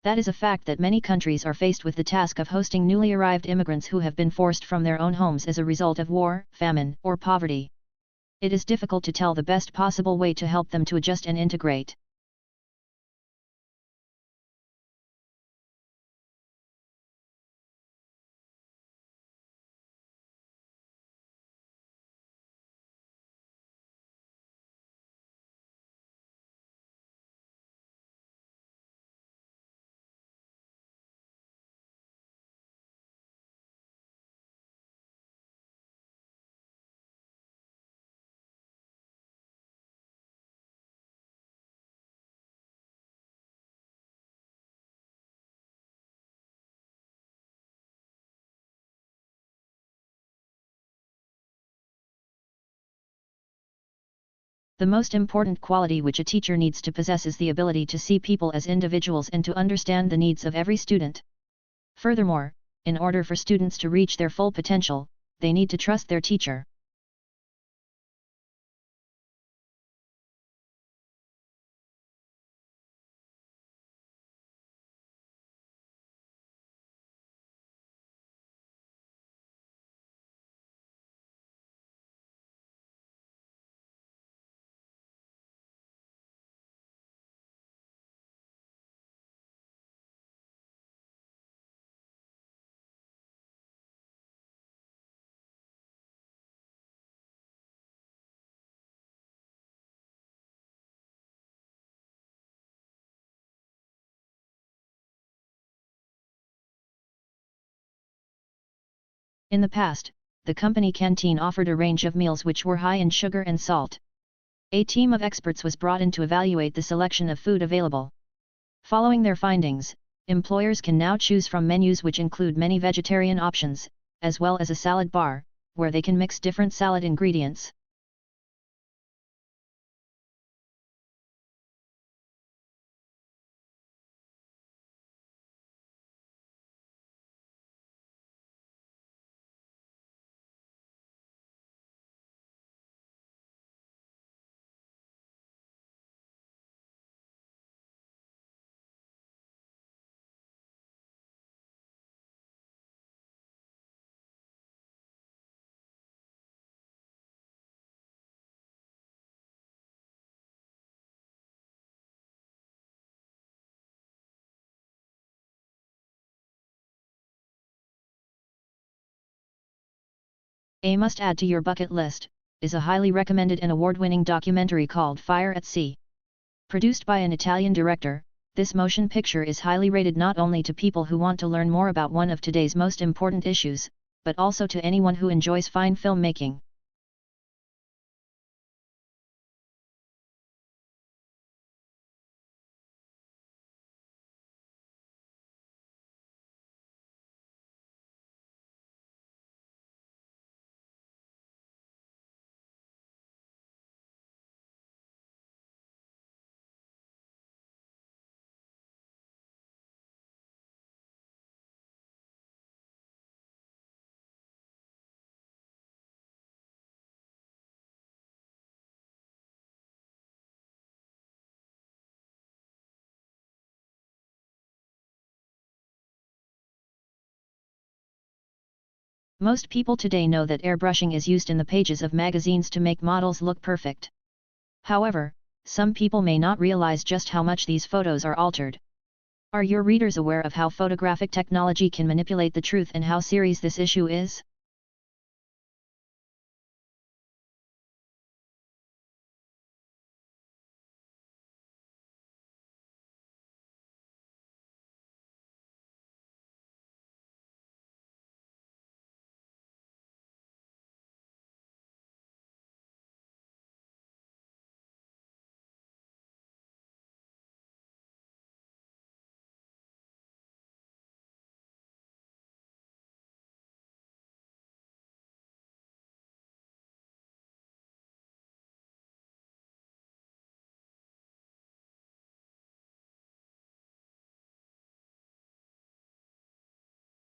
That is a fact that many countries are faced with the task of hosting newly arrived immigrants who have been forced from their own homes as a result of war, famine, or poverty. It is difficult to tell the best possible way to help them to adjust and integrate. The most important quality which a teacher needs to possess is the ability to see people as individuals and to understand the needs of every student. Furthermore, in order for students to reach their full potential, they need to trust their teacher. In the past, the company canteen offered a range of meals which were high in sugar and salt. A team of experts was brought in to evaluate the selection of food available. Following their findings, employers can now choose from menus which include many vegetarian options, as well as a salad bar, where they can mix different salad ingredients. A must-add to your bucket list is a highly recommended and award-winning documentary called Fire at Sea. Produced by an Italian director, this motion picture is highly rated not only to people who want to learn more about one of today's most important issues, but also to anyone who enjoys fine filmmaking. Most people today know that airbrushing is used in the pages of magazines to make models look perfect. However, some people may not realize just how much these photos are altered. Are your readers aware of how photographic technology can manipulate the truth and how serious this issue is?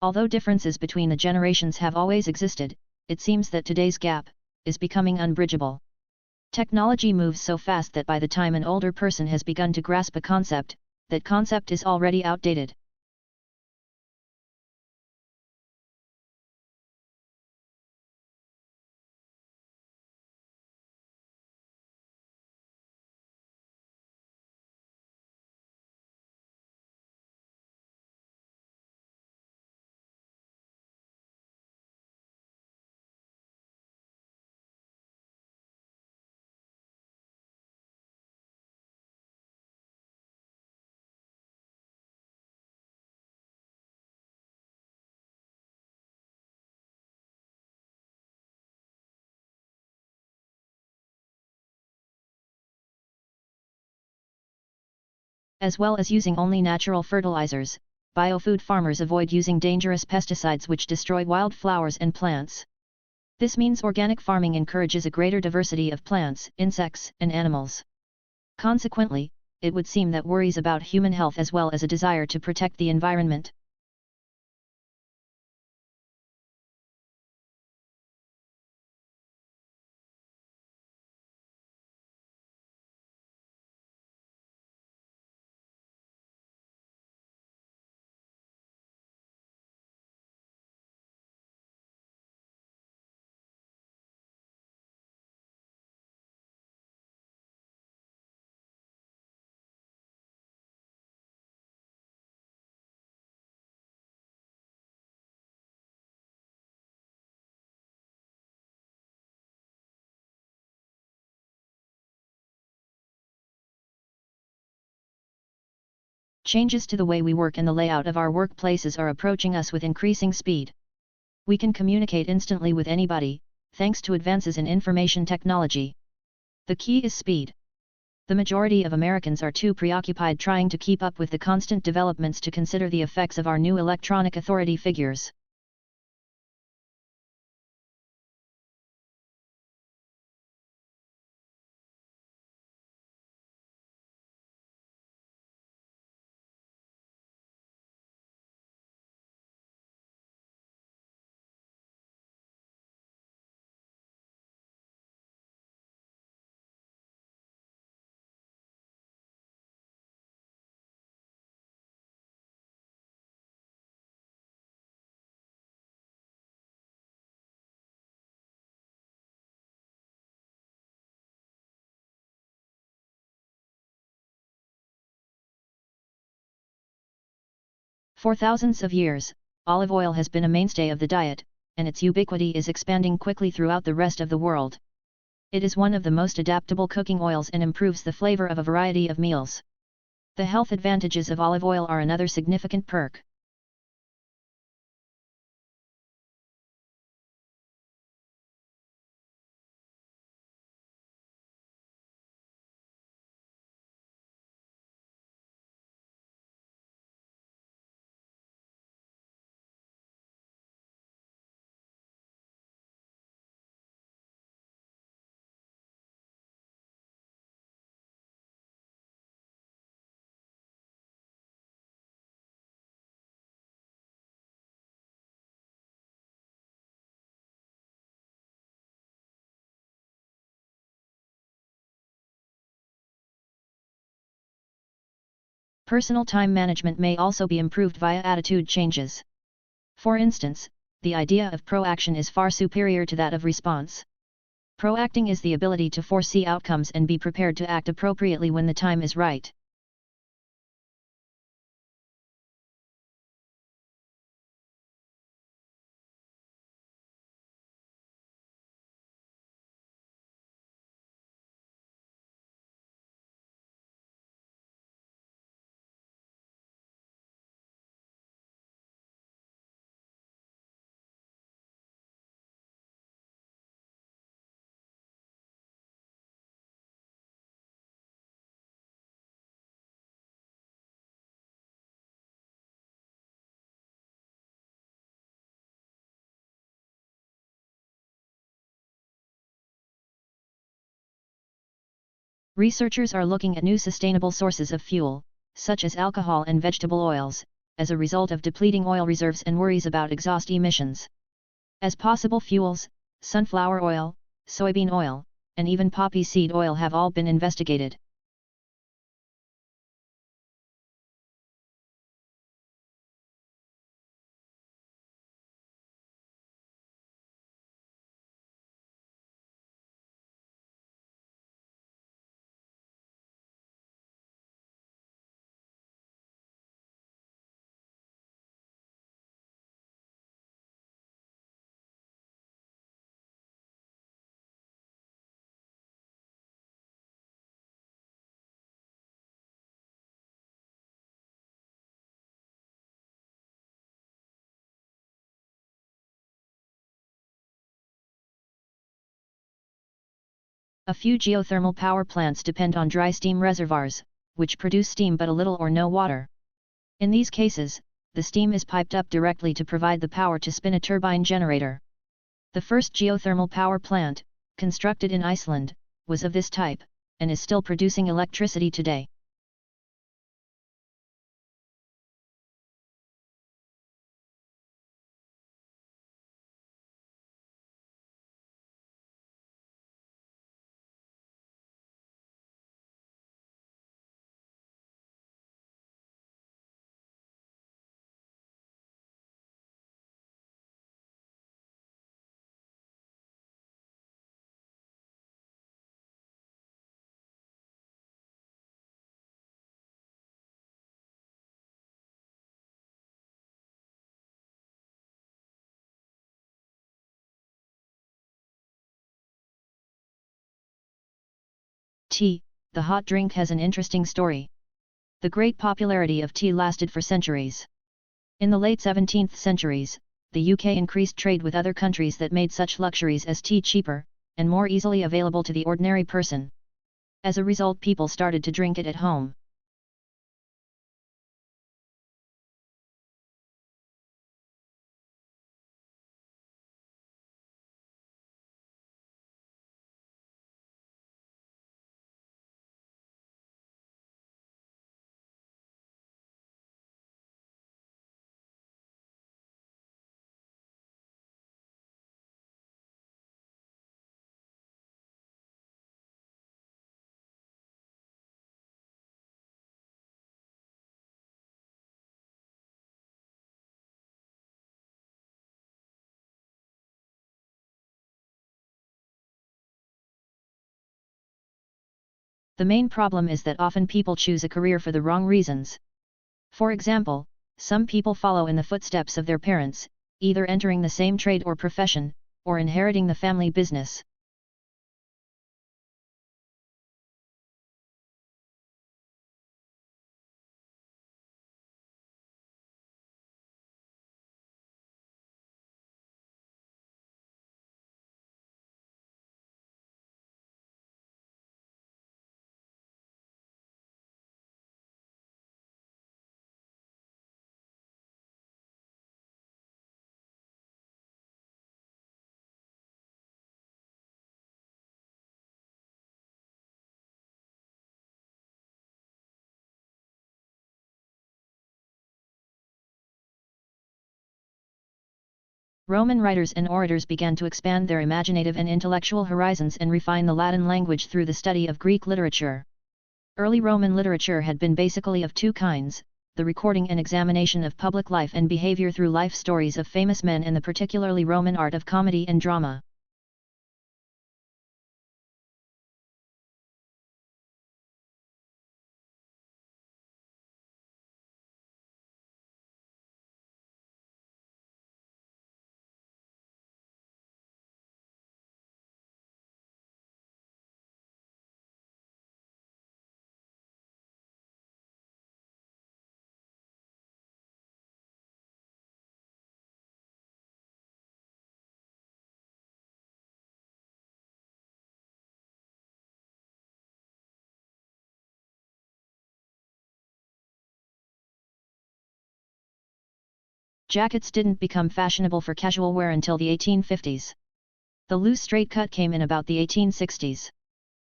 Although differences between the generations have always existed, it seems that today's gap is becoming unbridgeable. Technology moves so fast that by the time an older person has begun to grasp a concept, that concept is already outdated. As well as using only natural fertilizers, biofood farmers avoid using dangerous pesticides which destroy wildflowers and plants. This means organic farming encourages a greater diversity of plants, insects, and animals. Consequently, it would seem that worries about human health as well as a desire to protect the environment. Changes to the way we work and the layout of our workplaces are approaching us with increasing speed. We can communicate instantly with anybody, thanks to advances in information technology. The key is speed. The majority of Americans are too preoccupied trying to keep up with the constant developments to consider the effects of our new electronic authority figures. For thousands of years, olive oil has been a mainstay of the diet, and its ubiquity is expanding quickly throughout the rest of the world. It is one of the most adaptable cooking oils and improves the flavor of a variety of meals. The health advantages of olive oil are another significant perk. Personal time management may also be improved via attitude changes. For instance, the idea of proaction is far superior to that of response. Proacting is the ability to foresee outcomes and be prepared to act appropriately when the time is right. Researchers are looking at new sustainable sources of fuel, such as alcohol and vegetable oils, as a result of depleting oil reserves and worries about exhaust emissions. As possible fuels, sunflower oil, soybean oil, and even poppy seed oil have all been investigated. A few geothermal power plants depend on dry steam reservoirs, which produce steam but a little or no water. In these cases, the steam is piped up directly to provide the power to spin a turbine generator. The first geothermal power plant, constructed in Iceland, was of this type, and is still producing electricity today. Tea, the hot drink, has an interesting story. The great popularity of tea lasted for centuries. In the late 17th centuries, the UK increased trade with other countries that made such luxuries as tea cheaper, and more easily available to the ordinary person. As a result, people started to drink it at home. The main problem is that often people choose a career for the wrong reasons. For example, some people follow in the footsteps of their parents, either entering the same trade or profession, or inheriting the family business. Roman writers and orators began to expand their imaginative and intellectual horizons and refine the Latin language through the study of Greek literature. Early Roman literature had been basically of two kinds: the recording and examination of public life and behavior through life stories of famous men, and the particularly Roman art of comedy and drama. Jackets didn't become fashionable for casual wear until the 1850s. The loose straight cut came in about the 1860s.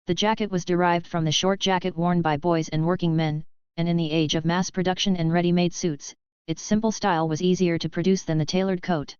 The jacket was derived from the short jacket worn by boys and working men, and in the age of mass production and ready-made suits, its simple style was easier to produce than the tailored coat.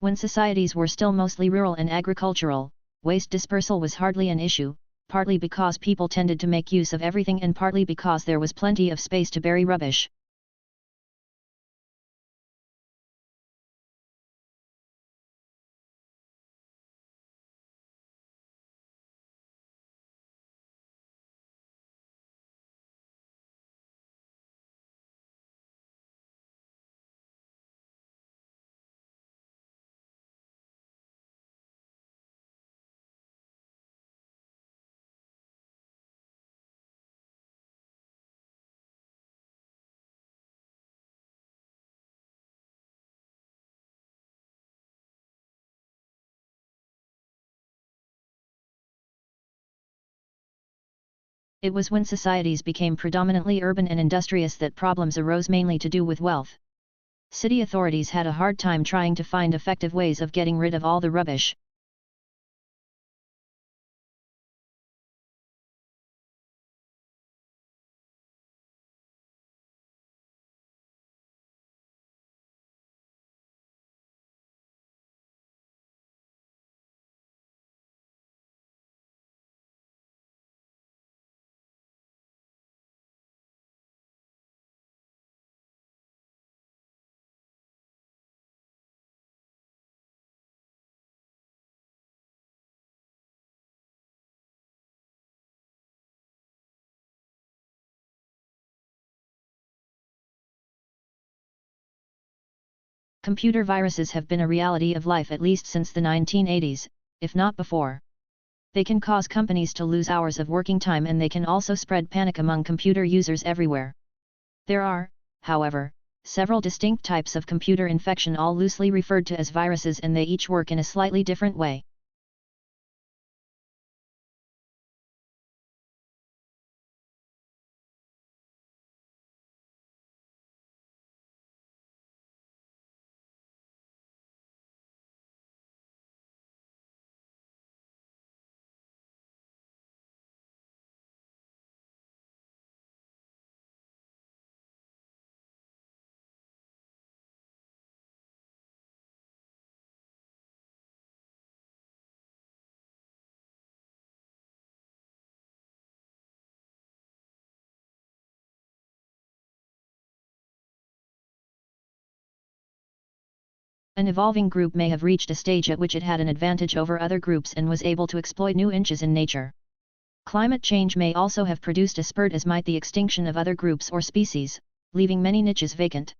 When societies were still mostly rural and agricultural, waste dispersal was hardly an issue, partly because people tended to make use of everything and partly because there was plenty of space to bury rubbish. It was when societies became predominantly urban and industrious that problems arose, mainly to do with wealth. City authorities had a hard time trying to find effective ways of getting rid of all the rubbish. Computer viruses have been a reality of life at least since the 1980s, if not before. They can cause companies to lose hours of working time, and they can also spread panic among computer users everywhere. There are, however, several distinct types of computer infection, all loosely referred to as viruses, and they each work in a slightly different way. An evolving group may have reached a stage at which it had an advantage over other groups and was able to exploit new niches in nature. Climate change may also have produced a spurt, as might the extinction of other groups or species, leaving many niches vacant.